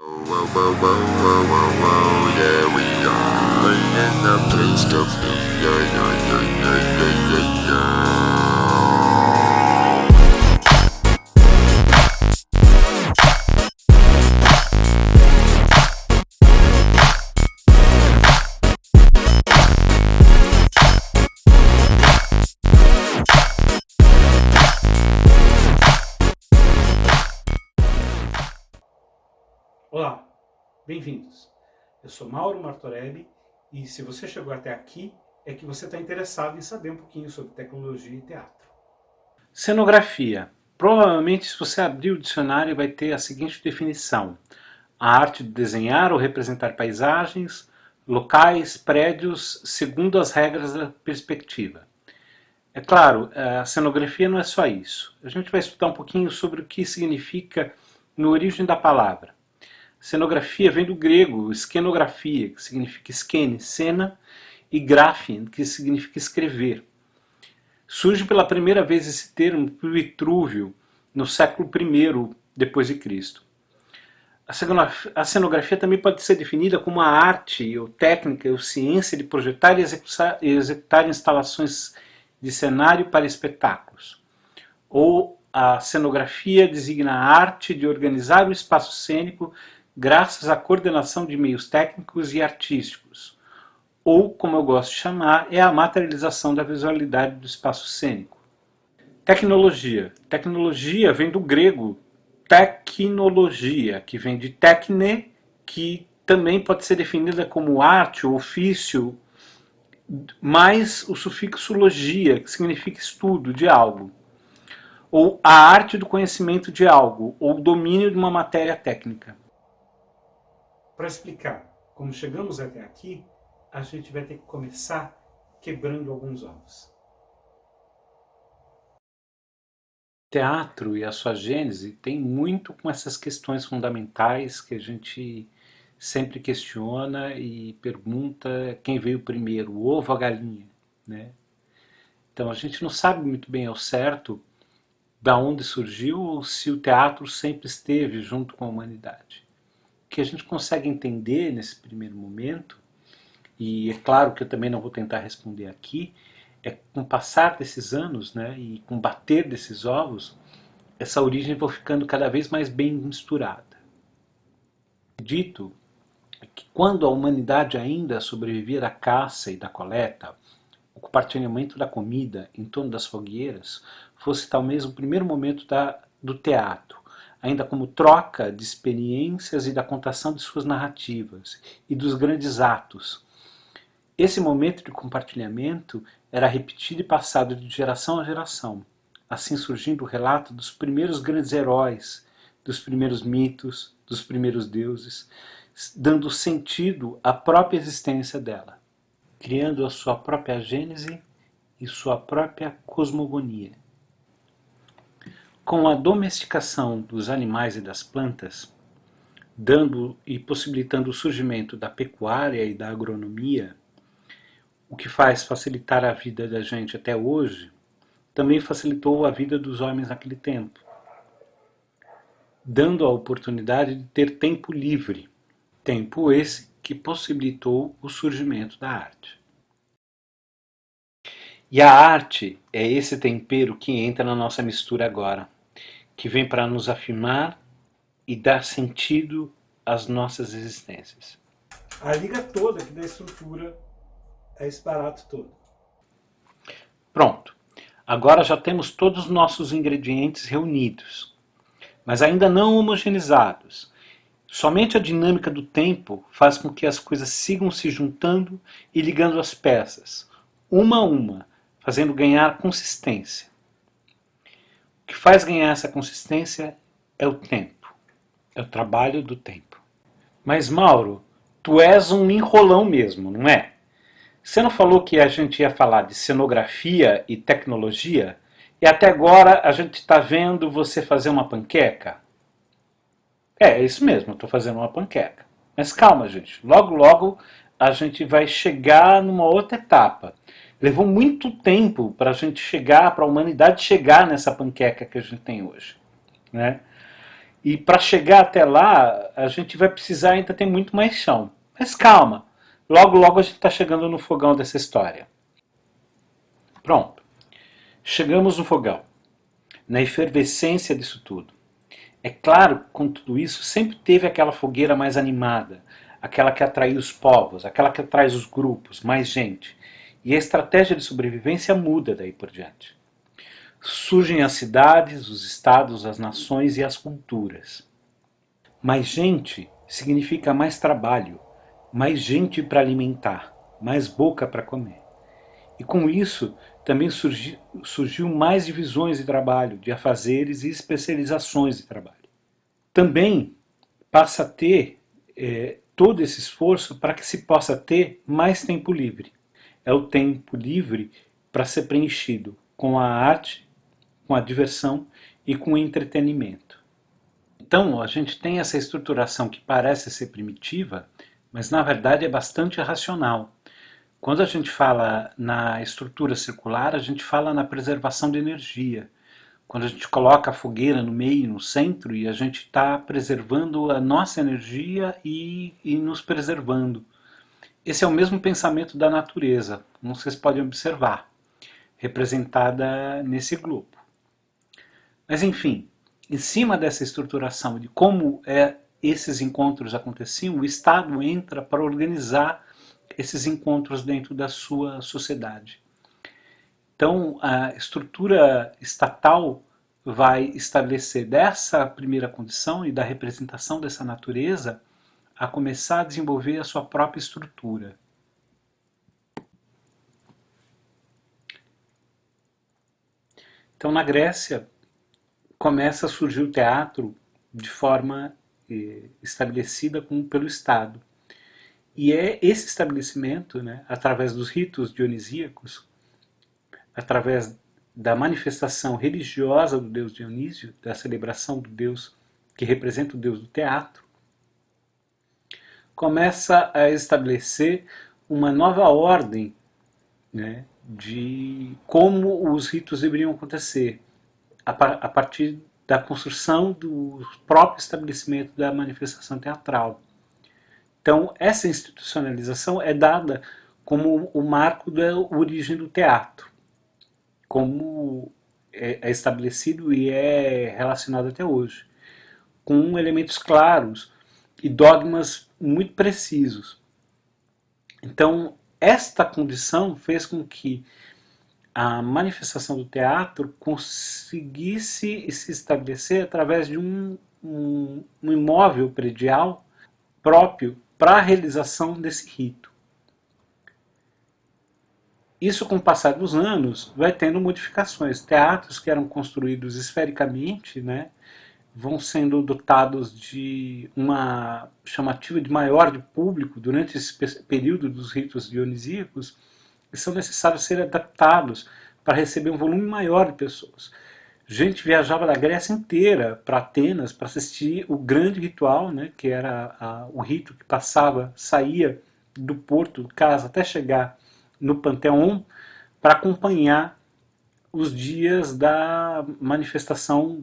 Whoa, whoa, whoa, whoa, whoa, whoa, yeah, we are laying the place to be, yeah, yeah, yeah, yeah, yeah, yeah, yeah. Olá, bem-vindos. Eu sou Mauro Martorelli e se você chegou até aqui é que você está interessado em saber um pouquinho sobre tecnologia e teatro. Cenografia. Provavelmente, se você abrir o dicionário, vai ter a seguinte definição: a arte de desenhar ou representar paisagens, locais, prédios, segundo as regras da perspectiva. É claro, a cenografia não é só isso. A gente vai estudar um pouquinho sobre o que significa na origem da palavra. Cenografia vem do grego escenografia, que significa skene, cena, e graphein, que significa escrever. Surge pela primeira vez esse termo por Vitrúvio, no século I depois de Cristo. A cenografia também pode ser definida como a arte, ou técnica, ou ciência de projetar e executar instalações de cenário para espetáculos. Ou a cenografia designa a arte de organizar o espaço cênico graças à coordenação de meios técnicos e artísticos. Ou, como eu gosto de chamar, é a materialização da visualidade do espaço cênico. Tecnologia. Tecnologia vem do grego tecnologia, que vem de techne, que também pode ser definida como arte ou ofício, mais o sufixo logia, que significa estudo de algo. Ou a arte do conhecimento de algo, ou o domínio de uma matéria técnica. Para explicar como chegamos até aqui, a gente vai ter que começar quebrando alguns ovos. O teatro e a sua gênese tem muito com essas questões fundamentais que a gente sempre questiona e pergunta quem veio primeiro, o ovo ou a galinha, né? Então a gente não sabe muito bem ao certo da onde surgiu ou se o teatro sempre esteve junto com a humanidade. O que a gente consegue entender nesse primeiro momento, e é claro que eu também não vou tentar responder aqui, é com o passar desses anos, né, e com o bater desses ovos, essa origem vai ficando cada vez mais bem misturada. Dito que quando a humanidade ainda sobrevivia da caça e da coleta, o compartilhamento da comida em torno das fogueiras fosse talvez o primeiro momento do teatro, ainda como troca de experiências e da contação de suas narrativas e dos grandes atos. Esse momento de compartilhamento era repetido e passado de geração a geração, assim surgindo o relato dos primeiros grandes heróis, dos primeiros mitos, dos primeiros deuses, dando sentido à própria existência dela, criando a sua própria gênese e sua própria cosmogonia. Com a domesticação dos animais e das plantas, dando e possibilitando o surgimento da pecuária e da agronomia, o que faz facilitar a vida da gente até hoje, também facilitou a vida dos homens naquele tempo, dando a oportunidade de ter tempo livre, tempo esse que possibilitou o surgimento da arte. E a arte é esse tempero que entra na nossa mistura agora, que vem para nos afirmar e dar sentido às nossas existências. A liga toda que dá estrutura a esse barato todo. Pronto. Agora já temos todos os nossos ingredientes reunidos, mas ainda não homogeneizados. Somente a dinâmica do tempo faz com que as coisas sigam se juntando e ligando as peças, uma a uma, fazendo ganhar consistência. O que faz ganhar essa consistência é o tempo, é o trabalho do tempo. Mas Mauro, tu és um enrolão mesmo, não é? Você não falou que a gente ia falar de cenografia e tecnologia? E até agora a gente está vendo você fazer uma panqueca? É isso mesmo, eu estou fazendo uma panqueca. Mas calma, gente. Logo, logo a gente vai chegar numa outra etapa. Levou muito tempo para a gente chegar, para a humanidade chegar nessa panqueca que a gente tem hoje, né? E para chegar até lá, a gente vai precisar ainda ter muito mais chão. Mas calma, logo logo a gente está chegando no fogão dessa história. Pronto, chegamos no fogão, na efervescência disso tudo. É claro que com tudo isso sempre teve aquela fogueira mais animada, aquela que atrai os povos, aquela que atrai os grupos, mais gente. E a estratégia de sobrevivência muda daí por diante. Surgem as cidades, os estados, as nações e as culturas. Mais gente significa mais trabalho, mais gente para alimentar, mais boca para comer. E com isso também surgiu mais divisões de trabalho, de afazeres e especializações de trabalho. Também passa a ter todo esse esforço para que se possa ter mais tempo livre. É o tempo livre para ser preenchido com a arte, com a diversão e com o entretenimento. Então, a gente tem essa estruturação que parece ser primitiva, mas na verdade é bastante racional. Quando a gente fala na estrutura circular, a gente fala na preservação de energia. Quando a gente coloca a fogueira no meio, no centro, e a gente está preservando a nossa energia e nos preservando. Esse é o mesmo pensamento da natureza, como vocês podem observar, representada nesse globo. Mas enfim, em cima dessa estruturação de como esses encontros aconteciam, o Estado entra para organizar esses encontros dentro da sua sociedade. Então, a estrutura estatal vai estabelecer dessa primeira condição e da representação dessa natureza a começar a desenvolver a sua própria estrutura. Então, na Grécia, começa a surgir o teatro de forma estabelecida pelo Estado. E é esse estabelecimento, né, através dos ritos dionisíacos, através da manifestação religiosa do deus Dionísio, da celebração do deus que representa o deus do teatro, começa a estabelecer uma nova ordem, né, de como os ritos deveriam acontecer, a partir da construção do próprio estabelecimento da manifestação teatral. Então, essa institucionalização é dada como o marco da origem do teatro, como é estabelecido e é relacionado até hoje, com elementos claros e dogmas muito precisos. Então, esta condição fez com que a manifestação do teatro conseguisse se estabelecer através de um imóvel predial próprio para a realização desse rito. Isso, com o passar dos anos, vai tendo modificações. Teatros que eram construídos esfericamente, né, vão sendo dotados de uma chamativa de maior de público durante esse período dos ritos dionisíacos, e são necessários ser adaptados para receber um volume maior de pessoas. Gente viajava da Grécia inteira para Atenas para assistir o grande ritual, né, que era o rito que saía do porto de casa até chegar no Panteão, para acompanhar os dias da manifestação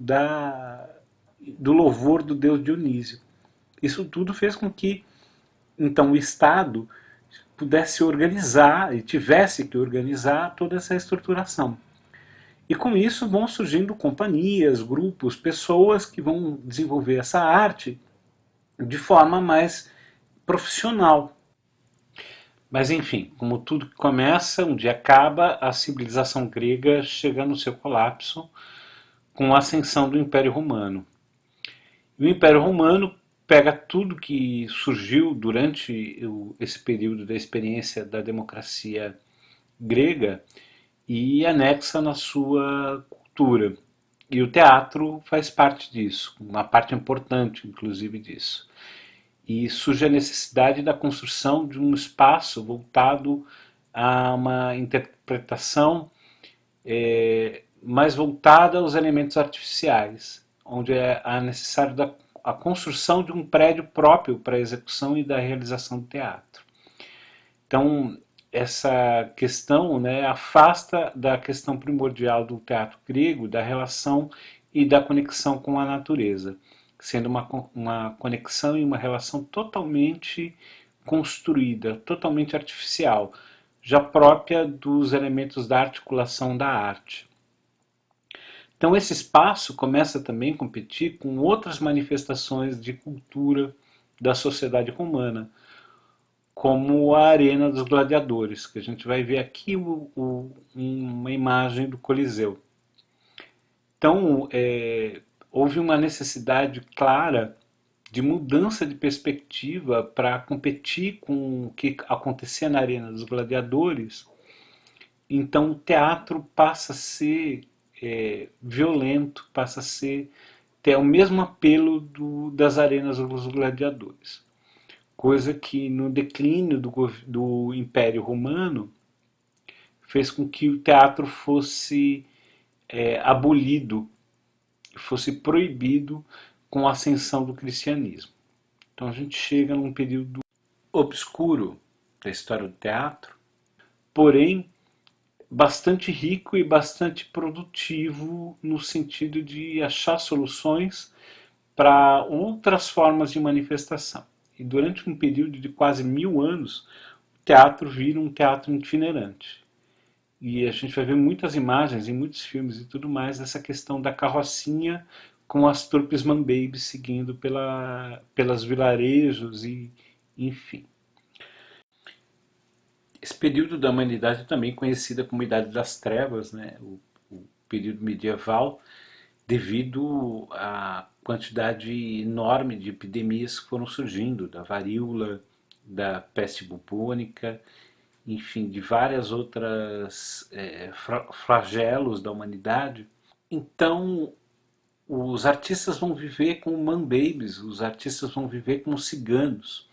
do louvor do deus Dionísio. Isso tudo fez com que, então, o Estado pudesse organizar e tivesse que organizar toda essa estruturação. E com isso vão surgindo companhias, grupos, pessoas que vão desenvolver essa arte de forma mais profissional. Mas enfim, como tudo que começa, um dia acaba, a civilização grega chega no seu colapso com a ascensão do Império Romano. E o Império Romano pega tudo que surgiu durante esse período da experiência da democracia grega e anexa na sua cultura. E o teatro faz parte disso, uma parte importante, inclusive, disso. E surge a necessidade da construção de um espaço voltado a uma interpretação mais voltada aos elementos artificiais, onde é necessário a construção de um prédio próprio para a execução e da realização do teatro. Então, essa questão, né, afasta da questão primordial do teatro grego, da relação e da conexão com a natureza. sendo uma conexão e uma relação totalmente construída, totalmente artificial, já própria dos elementos da articulação da arte. Então esse espaço começa também a competir com outras manifestações de cultura da sociedade romana, como a Arena dos Gladiadores, que a gente vai ver aqui uma imagem do Coliseu. Então, houve uma necessidade clara de mudança de perspectiva para competir com o que acontecia na Arena dos Gladiadores. Então, o teatro passa a ser violento, passa a ter o mesmo apelo das arenas dos gladiadores. Coisa que no declínio do Império Romano fez com que o teatro fosse abolido, fosse proibido com a ascensão do cristianismo. Então a gente chega num período obscuro da história do teatro, porém bastante rico e bastante produtivo no sentido de achar soluções para outras formas de manifestação. E durante um período de quase 1000 anos, o teatro vira um teatro itinerante. E a gente vai ver muitas imagens em muitos filmes e tudo mais dessa questão da carrocinha com as trupes mambabes seguindo pelas vilarejos e enfim. Esse período da humanidade é também conhecida como Idade das Trevas, né? o período medieval, devido à quantidade enorme de epidemias que foram surgindo, da varíola, da peste bubônica, enfim, de várias outras flagelos da humanidade. Então, os artistas vão viver como man-babies, os artistas vão viver como ciganos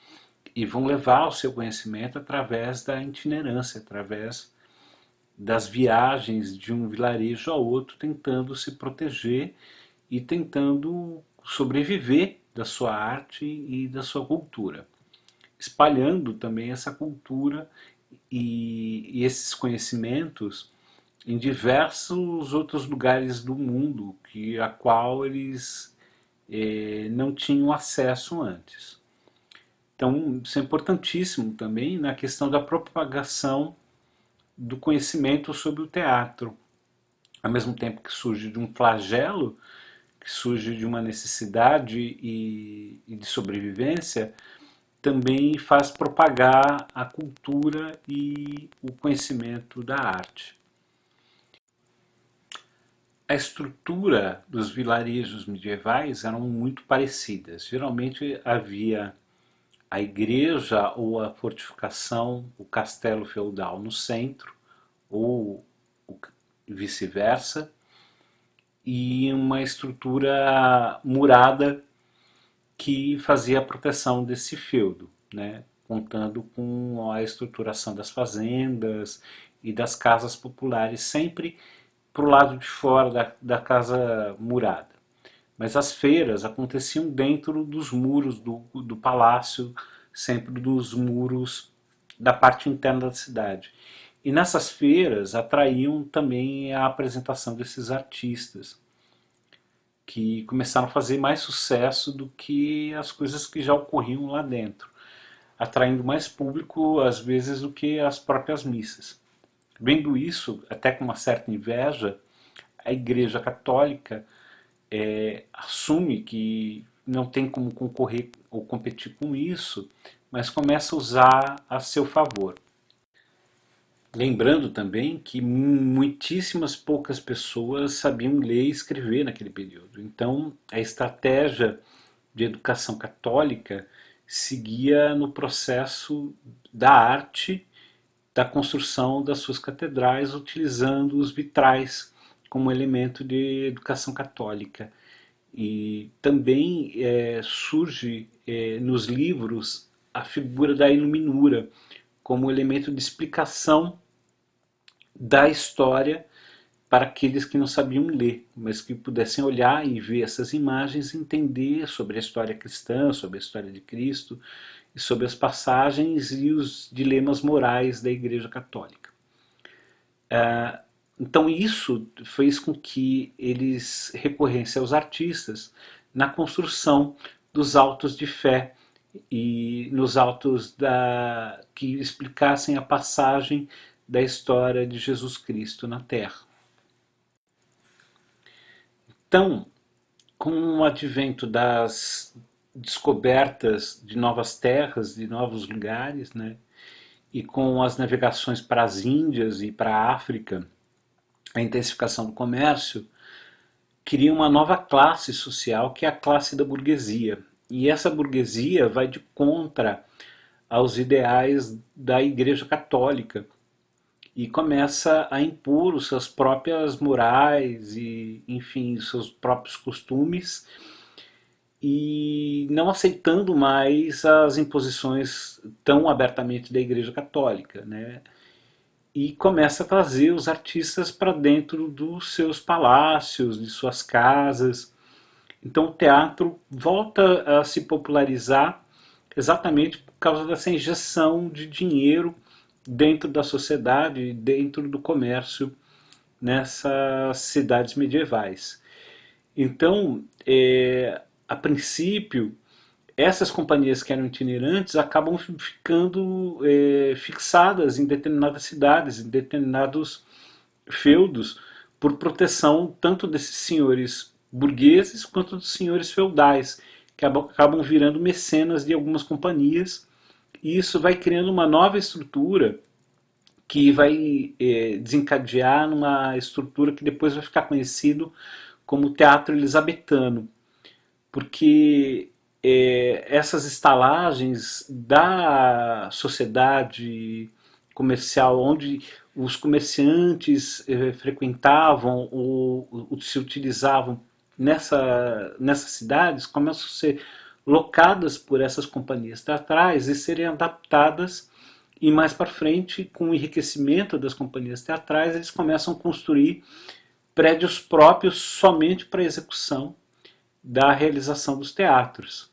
e vão levar o seu conhecimento através da itinerância, através das viagens de um vilarejo a outro, tentando se proteger e tentando sobreviver da sua arte e da sua cultura, espalhando também essa cultura e esses conhecimentos em diversos outros lugares do mundo a qual eles não tinham acesso antes. Então, isso é importantíssimo também na questão da propagação do conhecimento sobre o teatro. Ao mesmo tempo que surge de um flagelo, que surge de uma necessidade e de sobrevivência, também faz propagar a cultura e o conhecimento da arte. A estrutura dos vilarejos medievais eram muito parecidas. Geralmente havia a igreja ou a fortificação, o castelo feudal no centro, ou vice-versa, e uma estrutura murada que fazia a proteção desse feudo, né? Contando com a estruturação das fazendas e das casas populares, sempre para o lado de fora da casa murada. Mas as feiras aconteciam dentro dos muros do palácio, sempre dos muros da parte interna da cidade. E nessas feiras atraíam também a apresentação desses artistas, que começaram a fazer mais sucesso do que as coisas que já ocorriam lá dentro, atraindo mais público às vezes do que as próprias missas. Vendo isso, até com uma certa inveja, a Igreja Católica assume que não tem como concorrer ou competir com isso, mas começa a usar a seu favor. Lembrando também que muitíssimas poucas pessoas sabiam ler e escrever naquele período. Então, a estratégia de educação católica seguia no processo da arte, da construção das suas catedrais, utilizando os vitrais como elemento de educação católica. E também surge nos livros a figura da iluminura como elemento de explicação da história para aqueles que não sabiam ler, mas que pudessem olhar e ver essas imagens e entender sobre a história cristã, sobre a história de Cristo, e sobre as passagens e os dilemas morais da Igreja Católica. Então isso fez com que eles recorressem aos artistas na construção dos autos de fé e nos autos que explicassem a passagem da história de Jesus Cristo na Terra. Então, com o advento das descobertas de novas terras, de novos lugares, né, e com as navegações para as Índias e para a África, a intensificação do comércio, cria uma nova classe social, que é a classe da burguesia. E essa burguesia vai de contra aos ideais da Igreja Católica e começa a impor os seus próprias morais e, enfim, os seus próprios costumes, e não aceitando mais as imposições tão abertamente da Igreja Católica, né? E começa a trazer os artistas para dentro dos seus palácios, de suas casas. Então o teatro volta a se popularizar exatamente por causa dessa injeção de dinheiro dentro da sociedade, dentro do comércio nessas cidades medievais. Então, a princípio, essas companhias que eram itinerantes acabam ficando fixadas em determinadas cidades, em determinados feudos, por proteção tanto desses senhores burgueses quanto dos senhores feudais, que acabam virando mecenas de algumas companhias, e isso vai criando uma nova estrutura que vai desencadear numa estrutura que depois vai ficar conhecido como teatro elisabetano, porque essas estalagens da sociedade comercial, onde os comerciantes frequentavam ou se utilizavam nessas cidades, começam a ser locadas por essas companhias teatrais e serem adaptadas, e mais para frente, com o enriquecimento das companhias teatrais, eles começam a construir prédios próprios somente para a execução da realização dos teatros.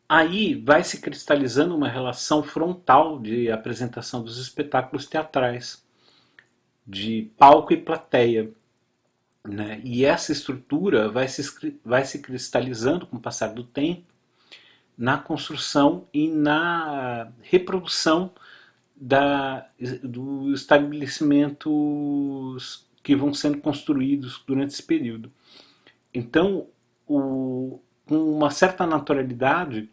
Aí vai se cristalizando uma relação frontal de apresentação dos espetáculos teatrais, de palco e plateia, né? E essa estrutura vai se cristalizando com o passar do tempo na construção e na reprodução dos estabelecimentos que vão sendo construídos durante esse período. Então, com uma certa naturalidade,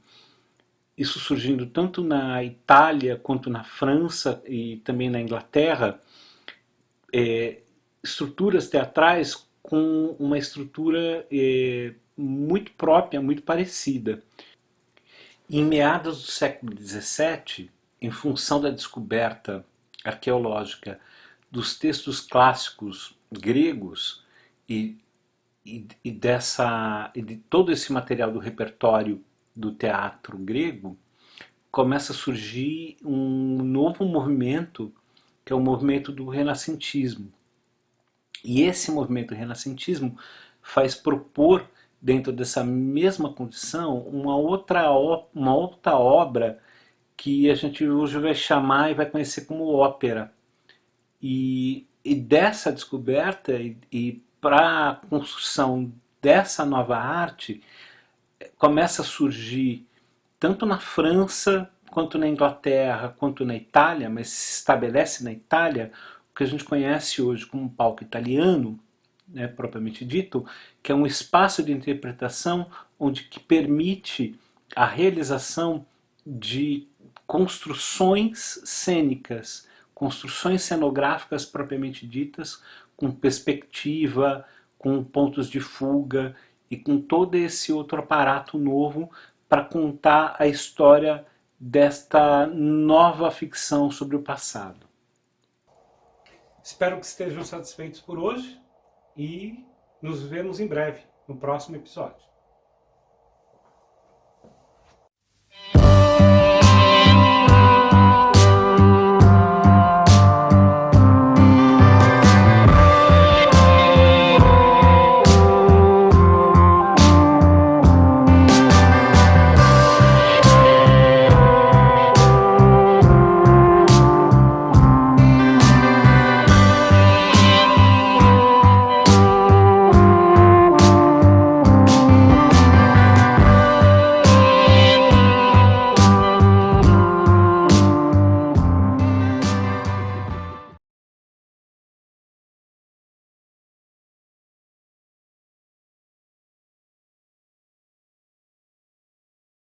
isso surgindo tanto na Itália quanto na França e também na Inglaterra, estruturas teatrais com uma estrutura muito própria, muito parecida. Em meados do século XVII, em função da descoberta arqueológica dos textos clássicos gregos e de todo esse material do repertório do teatro grego, começa a surgir um novo movimento, que é o movimento do renascentismo. E esse movimento renascentismo faz propor, dentro dessa mesma condição, uma outra obra que a gente hoje vai chamar e vai conhecer como ópera. E dessa descoberta e para a construção dessa nova arte, começa a surgir, tanto na França, quanto na Inglaterra, quanto na Itália, mas se estabelece na Itália, o que a gente conhece hoje como palco italiano, né, propriamente dito, que é um espaço de interpretação que permite a realização de construções cênicas, construções cenográficas propriamente ditas, com perspectiva, com pontos de fuga e com todo esse outro aparato novo para contar a história desta nova ficção sobre o passado. Espero que estejam satisfeitos por hoje e nos vemos em breve no próximo episódio.